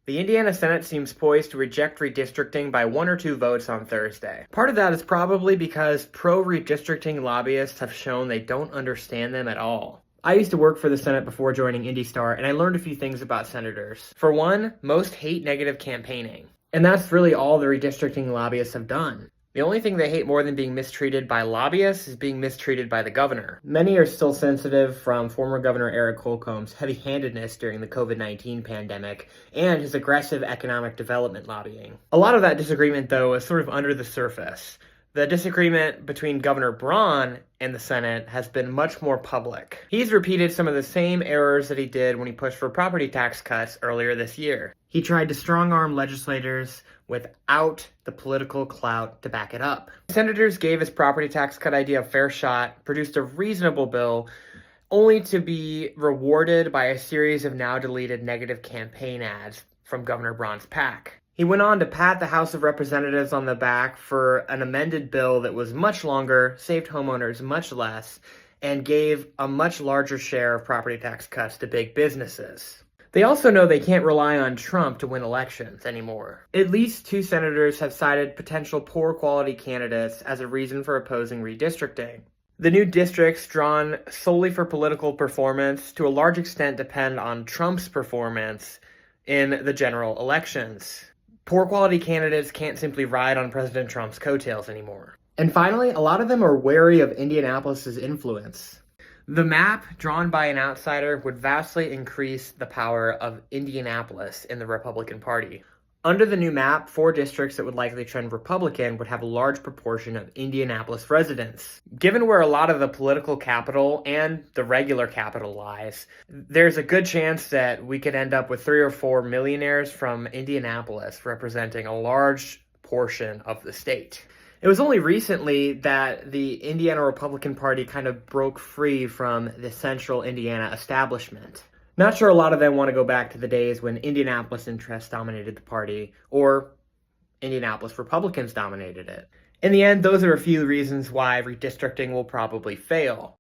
The Indiana Senate seems poised to reject redistricting by 1 or 2 votes on Thursday. Part of that is probably because pro-redistricting lobbyists have shown they don't understand them at all. I used to work for the Senate before joining IndyStar, and I learned a few things about senators. For one, most hate negative campaigning. And that's really all the redistricting lobbyists have done. The only thing they hate more than being mistreated by lobbyists is being mistreated by the governor. Many are still sensitive from former Governor Eric Holcomb's heavy-handedness during the COVID-19 pandemic and his aggressive economic development lobbying. A lot of that disagreement, though, is sort of under the surface. The disagreement between Governor Braun and the Senate has been much more public. He's repeated some of the same errors that he did when he pushed for property tax cuts earlier this year. He tried to strong-arm legislators without the political clout to back it up. Senators gave his property tax cut idea a fair shot, produced a reasonable bill, only to be rewarded by a series of now deleted negative campaign ads from Governor Braun's PAC. He went on to pat the House of Representatives on the back for an amended bill that was much longer, saved homeowners much less, and gave a much larger share of property tax cuts to big businesses. They also know they can't rely on Trump to win elections anymore. At least 2 senators have cited potential poor quality candidates as a reason for opposing redistricting. The new districts drawn solely for political performance to a large extent depend on Trump's performance in the general elections. Poor quality candidates can't simply ride on President Trump's coattails anymore. And finally, a lot of them are wary of Indianapolis's influence. The map drawn by an outsider would vastly increase the power of Indianapolis in the Republican Party. Under the new map, 4 districts that would likely trend Republican would have a large proportion of Indianapolis residents. Given where a lot of the political capital and the regular capital lies, there's a good chance that we could end up with 3 or 4 millionaires from Indianapolis representing a large portion of the state. It was only recently that the Indiana Republican Party kind of broke free from the central Indiana establishment. Not sure a lot of them want to go back to the days when Indianapolis interests dominated the party, or Indianapolis Republicans dominated it. In the end, those are a few reasons why redistricting will probably fail.